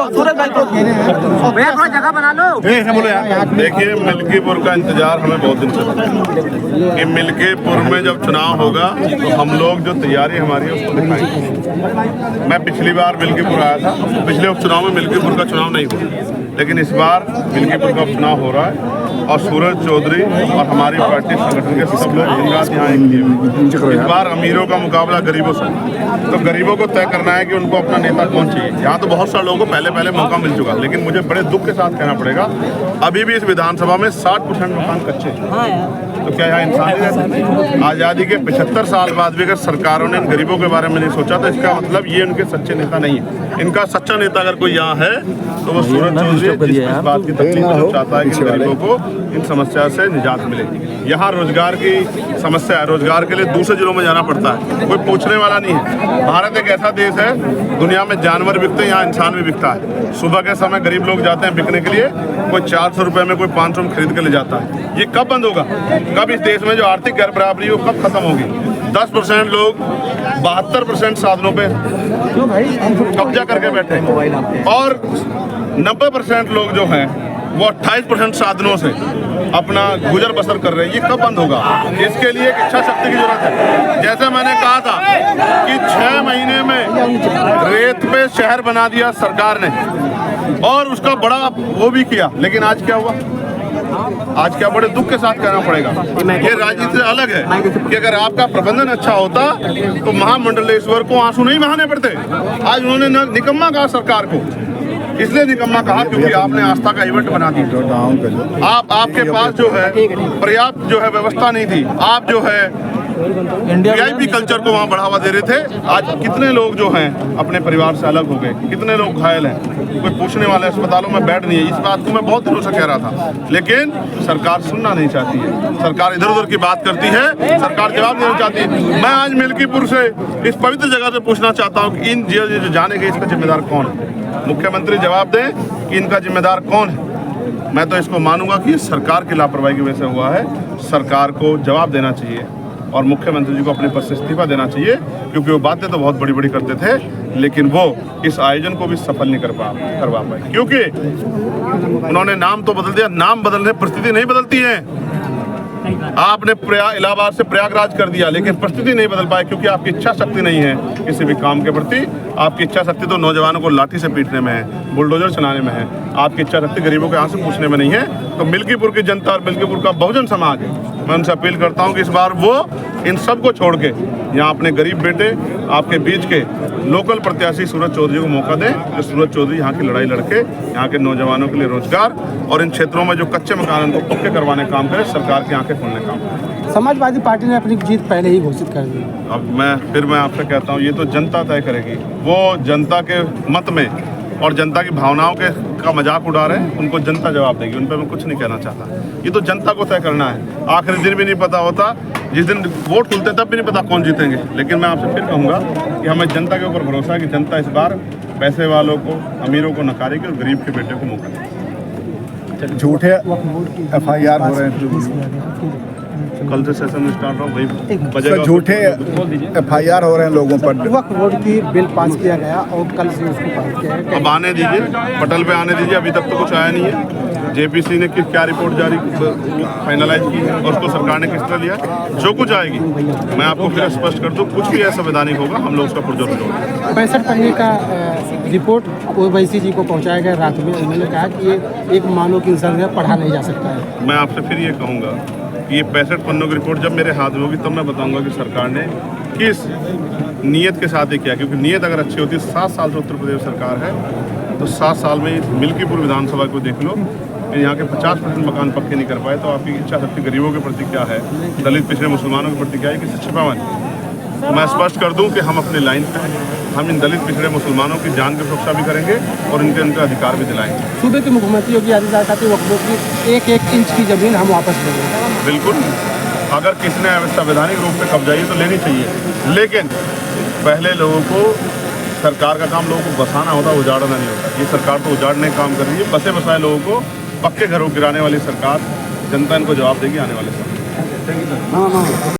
सूरज भाई को भैया थोड़ा जगह बना लो। बोलो यार। देखिए, मिल्कीपुर का इंतजार हमें बहुत दिन से था कि मिल्कीपुर में जब चुनाव होगा तो हम लोग जो तैयारी हमारी है उसको दिखाएंगे। मैं पिछली बार मिल्कीपुर आया था, पिछले उपचुनाव में मिल्कीपुर का चुनाव नहीं हुआ, लेकिन इस बार मिल्कीपुर का उपचुनाव हो रहा है और सूरज चौधरी और हमारी पार्टी संगठन के सब लोग यहाँ एक किए। इस बार अमीरों का मुकाबला गरीबों से, तो गरीबों को तय करना है कि उनको अपना नेता कौन चाहिए। यहाँ तो बहुत सारे लोगों को पहले मौका मिल चुका, लेकिन मुझे बड़े दुख के साथ कहना पड़ेगा अभी भी इस विधानसभा में 60% मकान कच्चे हैं। तो क्या यहाँ इंसान नहीं रहते? आज़ादी के 75 साल बाद भी अगर सरकारों ने इन गरीबों के बारे में नहीं सोचा तो इसका मतलब ये उनके सच्चे नेता नहीं है। इनका सच्चा नेता अगर कोई यहाँ है तो वो सूरज चौधरी इस बात की तकलीफ जो चाहता है कि गरीबों को इन समस्या से निजात मिले। यहाँ रोजगार की समस्या है, रोजगार के लिए दूसरे जिलों में जाना पड़ता है, कोई पूछने वाला नहीं है। भारत एक ऐसा देश है, दुनिया में जानवर बिकते हैं, यहाँ इंसान भी बिकता है। सुबह के समय गरीब लोग जाते हैं बिकने के लिए, कोई 400 रुपये में, कोई 500 में खरीद के ले जाता है। ये कब बंद होगा? कब इस देश में जो आर्थिक गैर बराबरी है वो कब खत्म होगी? 10% लोग 72% साधनों पे कब्जा करके बैठे और 90% लोग जो हैं वो 28% साधनों से अपना गुजर बसर कर रहे हैं। ये कब बंद होगा? इसके लिए एक इच्छा शक्ति की जरूरत है। जैसे मैंने कहा था कि 6 महीने में रेत पे शहर बना दिया सरकार ने और उसका बड़ा वो भी किया, लेकिन आज क्या हुआ? आज क्या बड़े दुख के साथ कहना पड़ेगा, ये राजनीति से अलग है कि अगर आपका प्रबंधन अच्छा होता तो महामंडलेश्वर को आंसू नहीं बहाने पड़ते। आज उन्होंने निकम्मा कहा सरकार को, इसलिए निकम्मा कहा क्योंकि आपने आस्था का इवेंट बना दिया। आपके पास जो है पर्याप्त जो है व्यवस्था नहीं थी। आप जो है वीआईपी कल्चर को वहाँ बढ़ावा दे रहे थे। आज कितने लोग जो हैं अपने परिवार से अलग हो गए, कितने लोग घायल हैं, कोई पूछने वाले अस्पतालों में बेड नहीं है। इस बात को मैं बहुत दिनों से कह रहा था, लेकिन सरकार सुनना नहीं चाहती है। सरकार इधर उधर की बात करती है, सरकार जवाब देना चाहती है। मैं आज मिल्कीपुर से इस पवित्र जगह से पूछना चाहता हूँ कि इन जो जाने गए इसका जिम्मेदार कौन है? मुख्यमंत्री जवाब दें कि इनका जिम्मेदार कौन है। मैं तो इसको मानूंगा कि सरकार की लापरवाही की वजह से हुआ है। सरकार को जवाब देना चाहिए और मुख्यमंत्री जी को अपने पद से इस्तीफा देना चाहिए, क्योंकि वो बातें तो बहुत बड़ी बड़ी करते थे, लेकिन वो इस आयोजन को भी सफल नहीं करवा पाए, क्योंकि उन्होंने नाम तो बदल दिया। नाम बदलने परिस्थिति नहीं बदलती है। आपने इलाहाबाद से प्रयागराज कर दिया, लेकिन परिस्थिति नहीं बदल पाए, क्योंकि आपकी इच्छा शक्ति नहीं है किसी भी काम के प्रति। आपकी इच्छा शक्ति तो नौजवानों को लाठी से पीटने में है, बुलडोजर चलाने में है। आपकी इच्छा शक्ति गरीबों के आंसू पूछने में नहीं है। तो मिल्कीपुर की जनता और मिल्कीपुर का बहुजन समाज, मैं उनसे अपील करता हूं कि इस बार वो इन सब को छोड़ के यहाँ अपने गरीब बेटे, आपके बीच के लोकल प्रत्याशी सूरज चौधरी को मौका दें, कि सूरज चौधरी यहाँ की लड़ाई लड़के यहाँ के नौजवानों के लिए रोजगार और इन क्षेत्रों में जो कच्चे मकान उनको पक्के करवाने काम करे, सरकार की आंखें खोलने काम करे। समाजवादी पार्टी ने अपनी जीत पहले ही घोषित कर दी। अब मैं आपसे कहता हूँ, ये तो जनता तय करेगी। वो जनता के मत में और जनता की भावनाओं का मजाक उड़ा रहे हैं, उनको जनता जवाब देगी। उन पर मैं कुछ नहीं कहना चाहता। ये तो जनता को तय करना है। आखिरी दिन भी नहीं पता होता, जिस दिन वोट खुलते तब भी नहीं पता कौन जीतेंगे। लेकिन मैं आपसे फिर कहूँगा कि हमें जनता के ऊपर भरोसा है कि जनता इस बार पैसे वालों को, अमीरों को नकारेगी और गरीब के बेटे को मौका देगी। झूठे FIR हो रहे हैं, कल से सेशन स्टार्ट हो, झूठे FIR हो रहे हैं लोगों पर। वक्फ बोर्ड की बिल पास किया गया और कल से उसको पास किया है। अब आने दीजिए, पटल पे आने दीजिए। अभी तक तो कुछ आया नहीं है। JPC ने क्या रिपोर्ट जारी फाइनलाइज की है और उसको सरकार ने किस तरह लिया। जो कुछ आएगी मैं आपको फिर स्पष्ट कर दूं, कुछ भी असंवैधानिक होगा हम लोग उसका पुरजोर करेंगे। 65 पन्ने का रिपोर्ट OWIC जी को पहुंचाया गया रात में। उन्होंने कहा कि ये एक मानव की इंसान पढ़ा नहीं जा सकता है। मैं आपसे फिर ये कहूँगा कि ये 65 पन्नों की रिपोर्ट जब मेरे हाथ में होगी तब मैं बताऊँगा कि सरकार ने किस नीयत के साथ ये किया। क्योंकि नीयत अगर अच्छी होती, 7 साल से उत्तर प्रदेश सरकार है, तो 7 साल में मिल्कीपुर विधानसभा को देख लो, यहाँ के 50% मकान पक्के नहीं कर पाए। तो आपकी इच्छा शक्ति गरीबों के प्रति क्या है, दलित पिछड़े मुसलमानों के प्रति क्या है, किसी छिपा हुआ नहीं। तो मैं स्पष्ट कर दूं कि हम अपनी लाइन पे हैं। हम इन दलित पिछड़े मुसलमानों की जान की सुरक्षा भी करेंगे और उनके अधिकार भी दिलाएंगे। सूबे के मुख्यमंत्री योगी आदित्यनाथ वक्फ बोर्ड की एक इंच की जमीन हम वापस लेंगे। बिल्कुल, अगर किसी ने संवैधानिक रूप से कब्जाई तो लेनी चाहिए, लेकिन पहले लोगों को, सरकार का काम लोगों को बसाना होता, उजाड़ना नहीं होता। ये सरकार तो उजाड़ने का काम कर रही है। बसे बसाए लोगों को पक्के घरों गिराने वाली सरकार, जनता इनको जवाब देगी आने वाले समय।